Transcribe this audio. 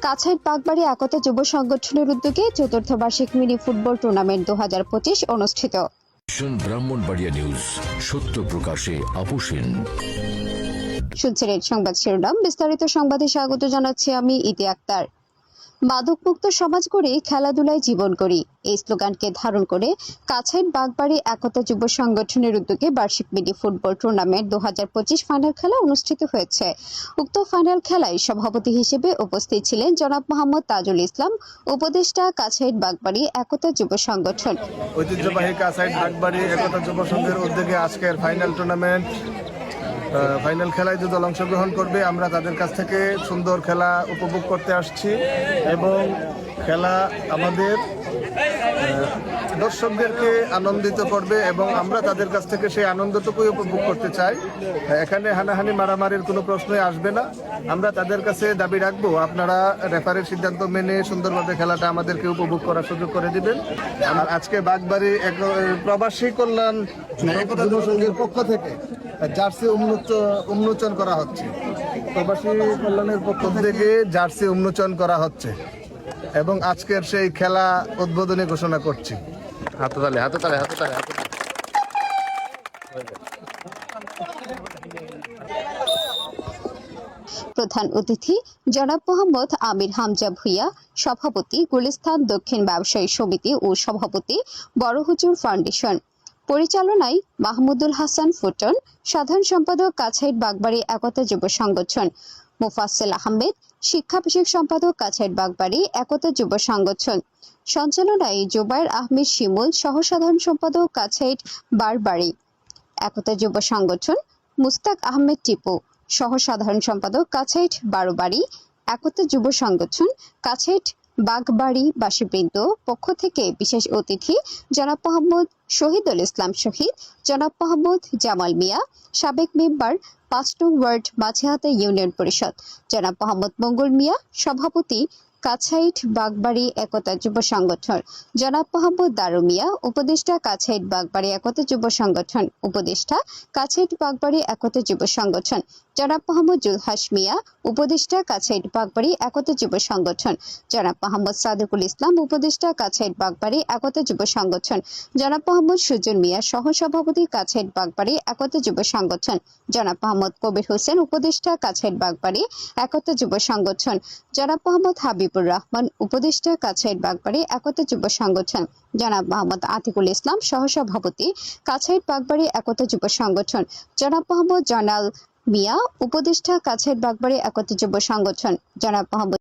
কাছাইট বাগবাড়ি একতা যুব সংগঠনের উদ্যোগে চতুর্থ বার্ষিক মিনি ফুটবল টুর্নামেন্ট 2025 অনুষ্ঠিত। ব্রাহ্মণবাড়িয়া নিউজ, সত্য প্রকাশে আপোষহীন। শুনছিলেন সংবাদ শিরোনাম, বিস্তারিত সংবাদে স্বাগত জানাচ্ছি আমি ইতি আক্তার। মাদকমুক্ত সমাজ গড়ে খেলাধুলায় জীবন করি, এই স্লোগানকে ধারণ করে কাছাইট বাগবাড়ি একতা যুব সংগঠনের উদ্যোগে বার্ষিক মিনি ফুটবল টুর্নামেন্ট 2025 ফাইনাল খেলা অনুষ্ঠিত হয়েছে। উক্ত ফাইনাল খেলায় সভাপতি হিসেবে উপস্থিত ছিলেন জনাব মোহাম্মদ তাজুল ইসলাম, উপদেষ্টা কাছাইট বাগবাড়ি একতা যুব সংগঠন। ঐতিহ্যবাহী কাছাইট বাগবাড়ি একতা যুব সংঘের উদ্যোগে আজকের ফাইনাল টুর্নামেন্ট ফাইনাল খেলায় যে দল অংশগ্রহণ করবে, আমরা তাদের কাছ থেকে সুন্দর খেলা উপভোগ করতে আসছি এবং খেলা আমাদের দর্শকদেরকে আনন্দিত করবে এবং আমরা তাদের কাছ থেকে সেই আনন্দটুকুই উপভোগ করতে চাই। এখানে হানাহানি মারামারির কোনো প্রশ্নই আসবে না। আমরা তাদের কাছে দাবি রাখবো, আপনারা রেফারির সিদ্ধান্ত মেনে সুন্দরভাবে খেলাটা আমাদেরকে উপভোগ করার সুযোগ করে দিবেন। আর আজকে বাগবাড়ি প্রবাসী কল্যাণ একতা যুব সংঘের পক্ষ থেকে জার্সি উন্মোচন করা হচ্ছে। প্রবাসী কল্যাণের পক্ষ থেকে জার্সি উন্মোচন করা হচ্ছে এবং আজকের সেই খেলা উদ্বোধনী ঘোষণা করছি। হাততালি। প্রধান অতিথি জনাব মোহাম্মদ আমির হামজা ভুইয়া, সভাপতি গুলিস্তান দক্ষিণ ব্যবসায়ী সমিতি ও সভাপতি বড় হুজুর ফাউন্ডেশন। পরিচালনায় মাহমুদুল হাসান ফুটন, সাধারণ সম্পাদক কাছাইট বাগবাড়ি একতা যুব সংগঠন। মুফাসসিল আহমেদ, শিক্ষা বিষয়ক সম্পাদক কাছাইট বাগবাড়ি একতা যুব সংগঠন। সঞ্চালনায় জুবাইর আহমেদ শিমুল, সহ সাধারণ সম্পাদক কাছাইট বারবাড়ি একতা যুব সংগঠন। মুস্তাক আহমেদ টিপু, সহ সাধারণ সম্পাদক কাছাইট বারোবাড়ি একতা যুব সংগঠন। কাছাইট বাগবাড়ি বাসীবৃন্দ পক্ষ থেকে বিশেষ অতিথি জনাব মোহাম্মদ শহীদুল ইসলাম শহীদ, জনাব মোহাম্মদ জামাল মিয়া, সাবেক মেম্বার 5 নং ওয়ার্ড মাঝিহাতা ইউনিয়ন পরিষদ, জনাব মোহাম্মদ মঙ্গল মিয়া, সভাপতি কাছাইট বাগবাড়ি একতা যুব সংগঠন, জনাব মোহাম্মদ দারু মিয়া, উপদেষ্টা কাছাইট বাগবাড়ি একতা যুব সংগঠন, উপদেষ্টা কাছাইট বাগবাড়ি একতা যুব সংগঠন, জনাব মোহাম্মদ জুলহাস মিয়া, উপদেষ্টা কাছাইট বাগবাড়ি একতা যুব সংগঠন, জনাব মোহাম্মদ সাদেকুল ইসলাম, উপদেষ্টা কাছাইট বাগবাড়ি একতা যুব সংগঠন, জনাব মোহাম্মদ সুজন মিয়া, সহ সভাপতি কাছাইট বাগবাড়ি একতা যুব সংগঠন, জনাব মোহাম্মদ কবির হোসেন, উপদেষ্টা কাছাইট বাগবাড়ি একতা যুব সংগঠন, জনাব মোহাম্মদ হাবিবুর রহমান, উপদেষ্টা কাছাইট বাগবাড়ি একতা যুব সংগঠন, জনাব মোহাম্মদ আতিকুল ইসলাম, সহ সভাপতি কাছাইট বাগবাড়ি একতা যুব সংগঠন, জনাব মোহাম্মদ জানাল মিয়া, উপদেষ্টা কাছাইট বাগবাড়ি একতা যুব সংগঠন, জনাব মোহাম্মদ